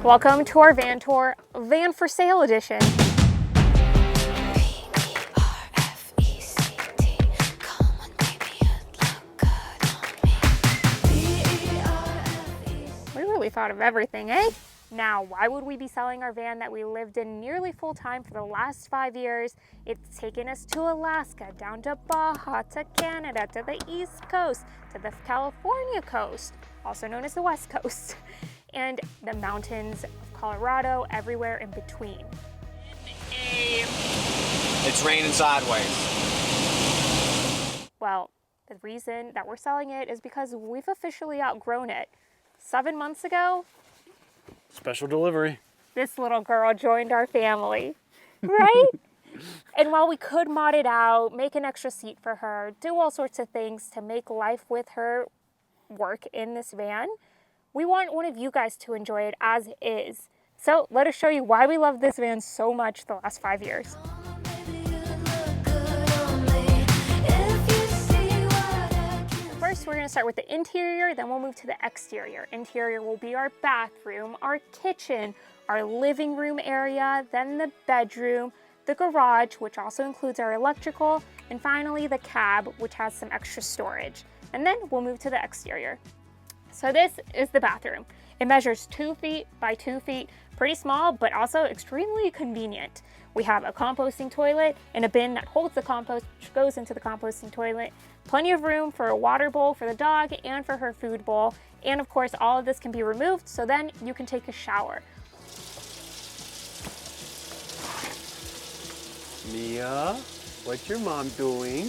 Welcome to our van tour, van for sale edition. We really thought of everything, eh? Now, why would we be selling our van that we lived in nearly full time for the last 5 years? It's taken us to Alaska, down to Baja, to Canada, to the East Coast, to the California coast, also known as the West Coast, and the mountains of Colorado, everywhere in between. It's raining sideways. Well, the reason that we're selling it is because we've officially outgrown it. 7 months ago, Special delivery. this little girl joined our family, right? And while we could mod it out, make an extra seat for her, do all sorts of things to make life with her work in this van, we want one of you guys to enjoy it as is. So let us show you why we love this van so much the last 5 years. First, we're going to start with the interior, then we'll move to the exterior. Interior will be our bathroom, our kitchen, our living room area, then the bedroom, the garage, which also includes our electrical, and finally the cab, which has some extra storage. And then we'll move to the exterior. So this is the bathroom. It measures 2 feet by 2 feet, pretty small, but also extremely convenient. We have a composting toilet and a bin that holds the compost, which goes into the composting toilet. Plenty of room for a water bowl for the dog and for her food bowl. And of course, all of this can be removed, so then you can take a shower. Mia, what's your mom doing?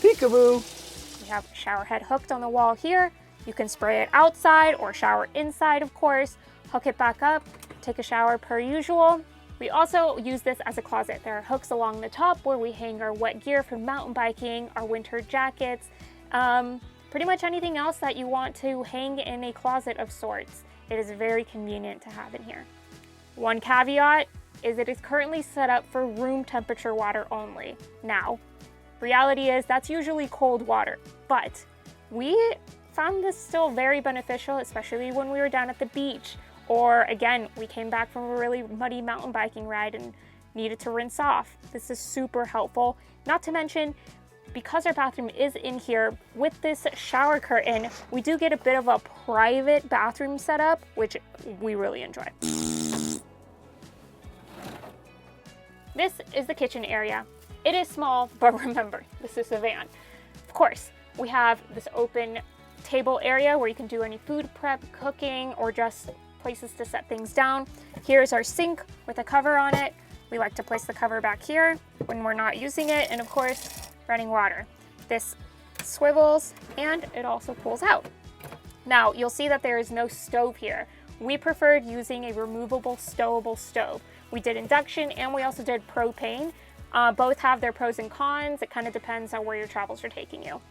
Peekaboo. We have a shower head hooked on the wall here. You can spray it outside or shower inside, of course. Hook it back up, take a shower per usual. We also use this as a closet. There are hooks along the top where we hang our wet gear from mountain biking, our winter jackets, pretty much anything else that you want to hang in a closet of sorts. It is very convenient to have in here. One caveat is it is currently set up for room temperature water only. Now, reality is that's usually cold water, but we found this still very beneficial, especially when we were down at the beach. Or again, we came back from a really muddy mountain biking ride and needed to rinse off. This is super helpful. Not to mention, because our bathroom is in here, with this shower curtain, we do get a bit of a private bathroom setup, which we really enjoy. This is the kitchen area. It is small, but remember, this is a van. Of course, we have this open table area where you can do any food prep, cooking, or just places to set things down. Here's our sink with a cover on it. We like to place the cover back here when we're not using it, and of course, running water. This swivels and it also pulls out. Now, you'll see that there is no stove here. We preferred using a removable stowable stove. We did induction and we also did propane. Both have their pros and cons. It kind of depends on where your travels are taking you.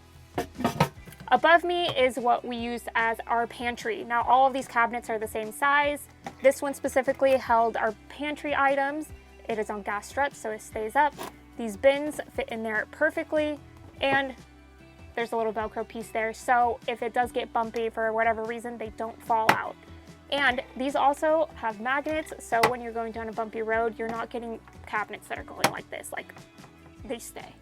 Above me is what we use as our pantry. Now, all of these cabinets are the same size. This one specifically held our pantry items. It is on gas struts, so it stays up. These bins fit in there perfectly, and there's a little Velcro piece there, so if it does get bumpy for whatever reason, they don't fall out. And these also have magnets, so when you're going down a bumpy road, you're not getting cabinets that are going like this, like they stay.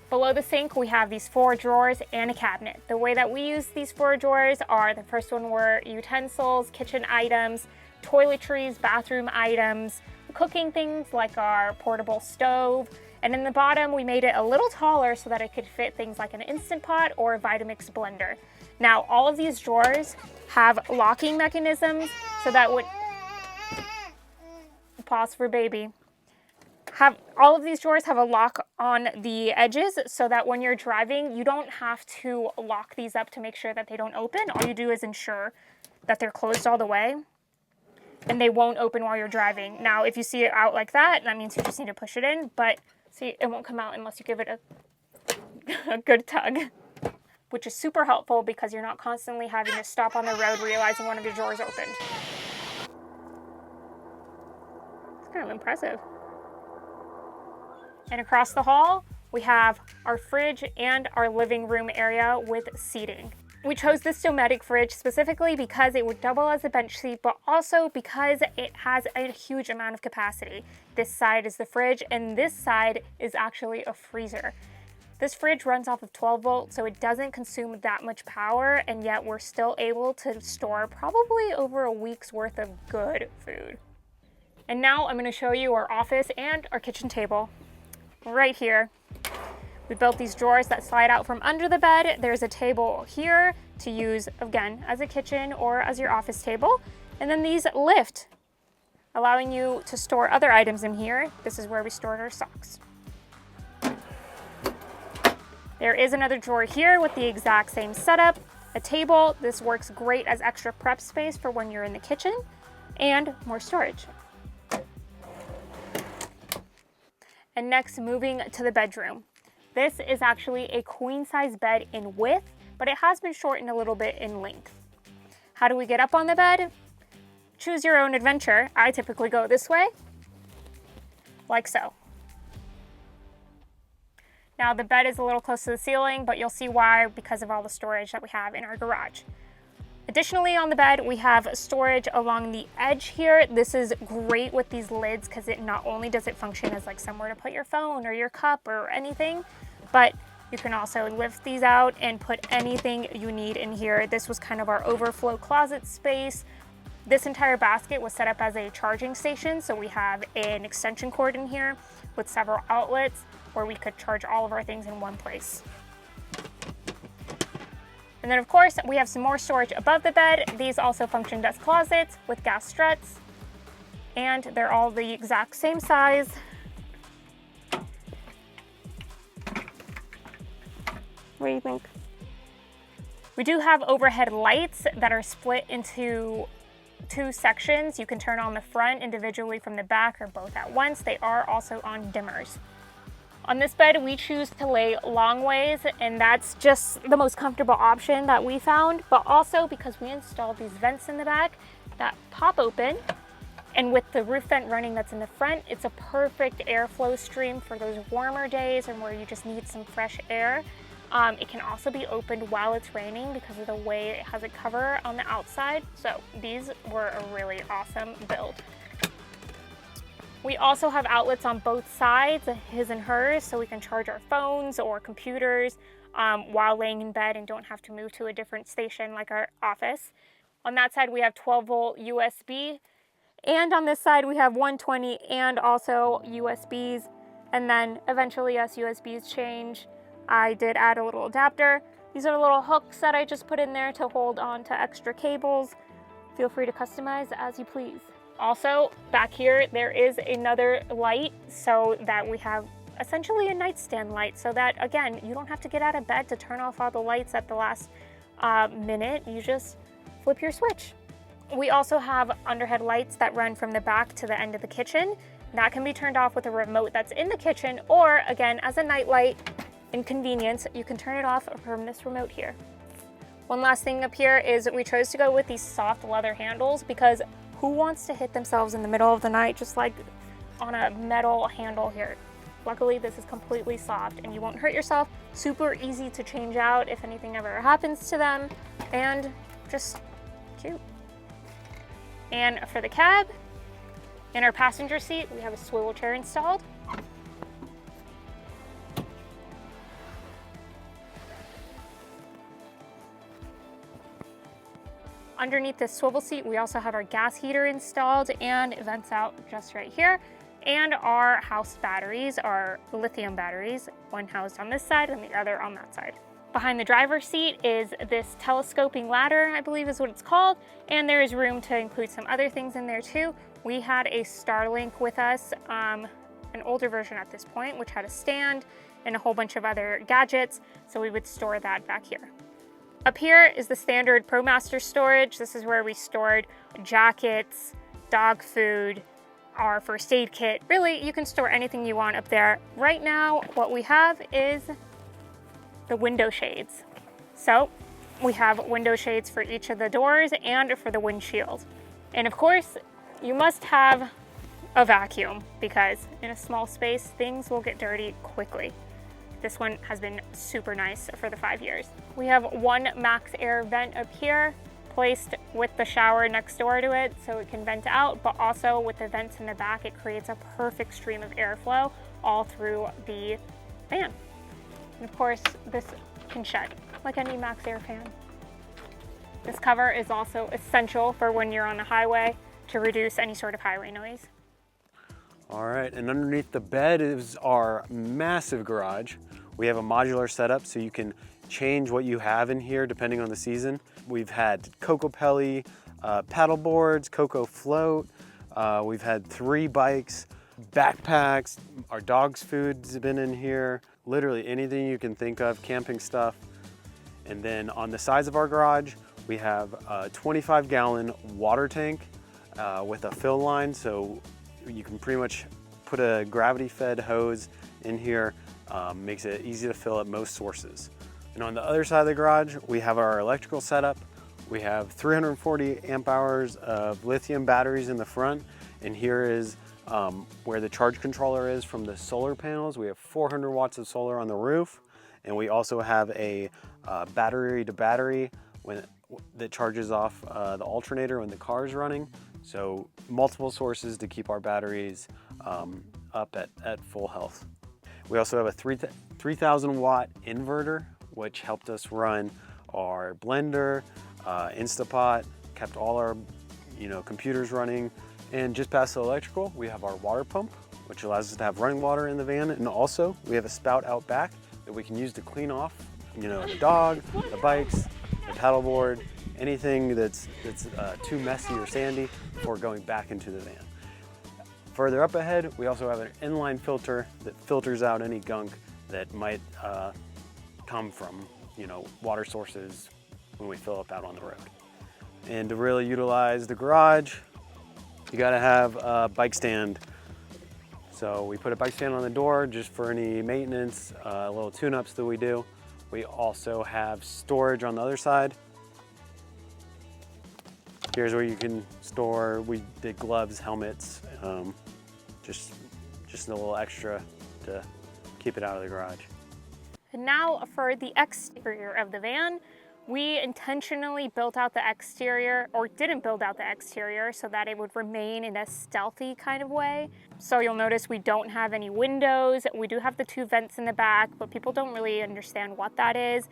Below the sink, we have these 4 drawers and a cabinet. The way that we use these 4 drawers are, the first one were utensils, kitchen items, toiletries, bathroom items, cooking things like our portable stove. And in the bottom, we made it a little taller so that it could fit things like an Instant Pot or a Vitamix blender. Now, all of these drawers have locking mechanisms so that would, pause for baby. All of these drawers have a lock on the edges so that when you're driving, you don't have to lock these up to make sure that they don't open. All you do is ensure that they're closed all the way and they won't open while you're driving. Now, if you see it out like that, that means you just need to push it in, but see, it won't come out unless you give it a good tug, which is super helpful because you're not constantly having to stop on the road realizing one of your drawers opened. It's kind of impressive. And across the hall, we have our fridge and our living room area with seating. We chose this Dometic fridge specifically because it would double as a bench seat, but also because it has a huge amount of capacity. This side is the fridge, and this side is actually a freezer. This fridge runs off of 12 volts, so it doesn't consume that much power, and yet we're still able to store probably over a week's worth of good food. And now I'm gonna show you our office and our kitchen table. Right here, we built these drawers that slide out from under the bed. There's a table here to use, again, as a kitchen or as your office table. And then these lift, allowing you to store other items in here. This is where we stored our socks. There is another drawer here with the exact same setup. A table, this works great as extra prep space for when you're in the kitchen, and more storage. And next, moving to the bedroom. This is actually a queen size bed in width, but it has been shortened a little bit in length. How do we get up on the bed? Choose your own adventure. I typically go this way, like so. Now the bed is a little close to the ceiling, but you'll see why because of all the storage that we have in our garage. Additionally, on the bed, we have storage along the edge here. This is great with these lids because it not only does it function as like somewhere to put your phone or your cup or anything, but you can also lift these out and put anything you need in here. This was kind of our overflow closet space. This entire basket was set up as a charging station, so we have an extension cord in here with several outlets where we could charge all of our things in one place. And then of course, we have some more storage above the bed. These also function as closets with gas struts, and they're all the exact same size. What do you think? We do have overhead lights that are split into two sections. You can turn on the front individually from the back or both at once. They are also on dimmers. On this bed, we choose to lay long ways, and that's just the most comfortable option that we found, but also because we installed these vents in the back that pop open, and with the roof vent running that's in the front, it's a perfect airflow stream for those warmer days and where you just need some fresh air. It can also be opened while it's raining because of the way it has a cover on the outside, so these were a really awesome build. We also have outlets on both sides, his and hers, so we can charge our phones or computers while laying in bed and don't have to move to a different station like our office. On that side, we have 12-volt USB, and on this side, we have 120 and also USBs, and then eventually as USBs change, I did add a little adapter. These are the little hooks that I just put in there to hold on to extra cables. Feel free to customize as you please. Also, back here, there is another light so that we have essentially a nightstand light so that, again, you don't have to get out of bed to turn off all the lights at the last minute. You just flip your switch. We also have underhead lights that run from the back to the end of the kitchen. That can be turned off with a remote that's in the kitchen, or again, as a night light, in convenience, you can turn it off from this remote here. One last thing up here is we chose to go with these soft leather handles because who wants to hit themselves in the middle of the night just like on a metal handle here? Luckily, this is completely soft and you won't hurt yourself. Super easy to change out if anything ever happens to them, and just cute. And for the cab, in our passenger seat, we have a swivel chair installed. Underneath this swivel seat, we also have our gas heater installed, and it vents out just right here. And our house batteries are lithium batteries, one housed on this side and the other on that side. Behind the driver's seat is this telescoping ladder, I believe is what it's called, and there is room to include some other things in there too. We had a Starlink with us, an older version at this point, which had a stand and a whole bunch of other gadgets, so we would store that back here. Up here is the standard Promaster storage. This is where we stored jackets, dog food, our first aid kit. Really, you can store anything you want up there. Right now, what we have is the window shades. So we have window shades for each of the doors and for the windshield. And of course, you must have a vacuum because in a small space, things will get dirty quickly. this one has been super nice for the 5 years. We have one max air vent up here, placed with the shower next door to it so it can vent out, but also with the vents in the back, it creates a perfect stream of airflow all through the van. And of course, this can shed like any max air fan. This cover is also essential for when you're on the highway to reduce any sort of highway noise. All right, and underneath the bed is our massive garage. We have a modular setup so you can change what you have in here depending on the season. We've had Coco Pelly, paddle boards, Coco float. We've had 3 bikes, backpacks, our dog's food's been in here. Literally anything you can think of, camping stuff. And then on the sides of our garage, we have a 25-gallon water tank with a fill line, so you can pretty much put a gravity-fed hose in here. Makes it easy to fill at most sources. And on the other side of the garage, we have our electrical setup. We have 340 amp hours of lithium batteries in the front, and here is where the charge controller is from the solar panels. We have 400 watts of solar on the roof, and we also have a battery to battery that charges off the alternator when the car is running. So multiple sources to keep our batteries up at full health. We also have a 3,000 watt inverter, which helped us run our blender, Instapot, kept all our computers running. And just past the electrical, we have our water pump, which allows us to have running water in the van. And also we have a spout out back that we can use to clean off, the dog, the bikes, the paddleboard, anything that's too messy or sandy before going back into the van. Further up ahead, we also have an inline filter that filters out any gunk that might come from, water sources when we fill up out on the road. And to really utilize the garage, you gotta have a bike stand. So we put a bike stand on the door just for any maintenance, little tune-ups that we do. We also have storage on the other side. Here's where you can store, we did gloves, helmets, just a little extra to keep it out of the garage. And now for the exterior of the van. We intentionally built out the exterior, or didn't build out the exterior, so that it would remain in a stealthy kind of way. So you'll notice we don't have any windows. We do have the 2 vents in the back, but people don't really understand what that is.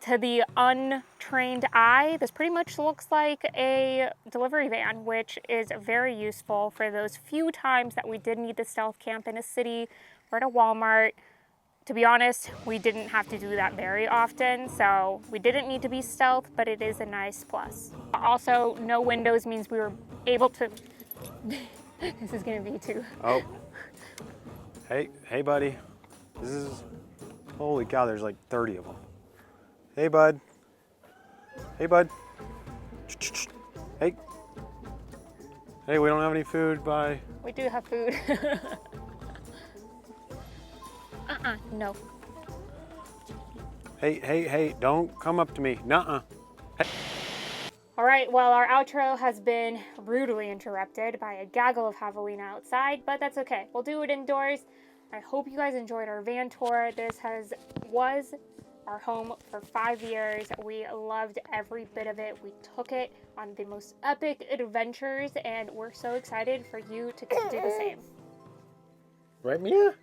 To the untrained eye, this pretty much looks like a delivery van, which is very useful for those few times that we did need to stealth camp in a city or at a Walmart. To be honest, we didn't have to do that very often, so we didn't need to be stealth, but it is a nice plus. Also, no windows means we were able to... This is gonna be too... Oh. Hey buddy. This is... Holy cow, there's like 30 of them. Hey bud. Hey bud. Hey. Hey, we don't have any food, bye. We do have food. No. Hey, don't come up to me. Nuh-uh. Hey. All right, well, our outro has been rudely interrupted by a gaggle of javelina outside, but that's okay. We'll do it indoors. I hope you guys enjoyed our van tour. This was our home for 5 years. We loved every bit of it. We took it on the most epic adventures, and we're so excited for you to do the same. Right, Mia?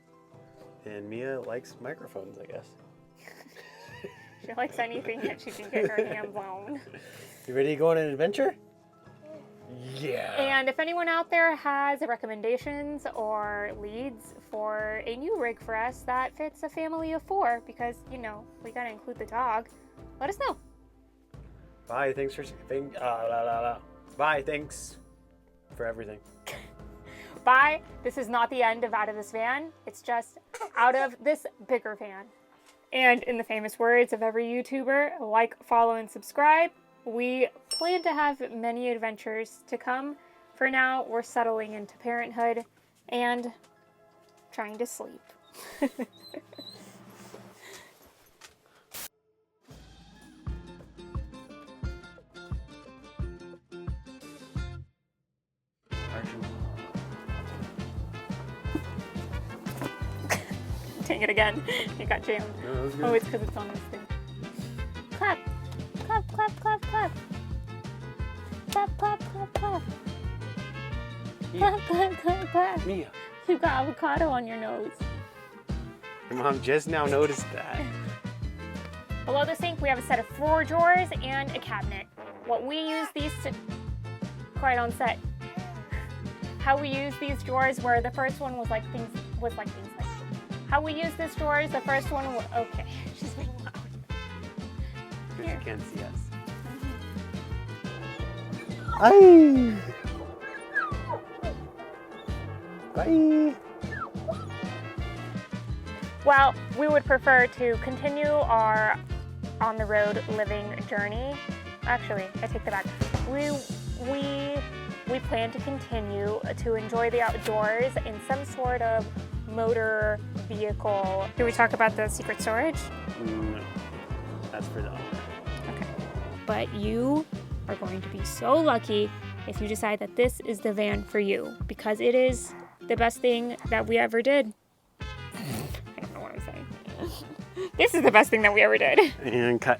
And Mia likes microphones, I guess. She likes anything that she can get her hands on. You ready to go on an adventure? Yeah. And if anyone out there has recommendations or leads for a new rig for us that fits a family of 4, because, we gotta include the dog, let us know. Bye, thanks for everything. Bye. This is not the end of Out of This Van. It's just out of this bigger van. And in the famous words of every YouTuber, like, follow, and subscribe. We plan to have many adventures to come. For now, we're settling into parenthood and trying to sleep. saying it again. It got jammed. No, that was good. Oh, it's because it's on this thing. Clap. Clap, clap, clap, clap. Clap, clap, clap, clap. Clap, clap, clap, clap. Mia. You've got avocado on your nose. Your mom just now noticed that. Below the sink, we have a set of 4 drawers and a cabinet. What we use these to... Quiet on set. How we use these drawers where the first one was like things like... How we use this drawer is the first one... Okay, she's being loud. Because you can't see us. Aye. Bye. Well, we would prefer to continue our on-the-road living journey. Actually, I take that back. We plan to continue to enjoy the outdoors in some sort of motor vehicle. Did we talk about the secret storage? No, that's for the owner. Okay. But you are going to be so lucky if you decide that this is the van for you, because it is the best thing that we ever did. I don't know what I'm saying. This is the best thing that we ever did. And cut.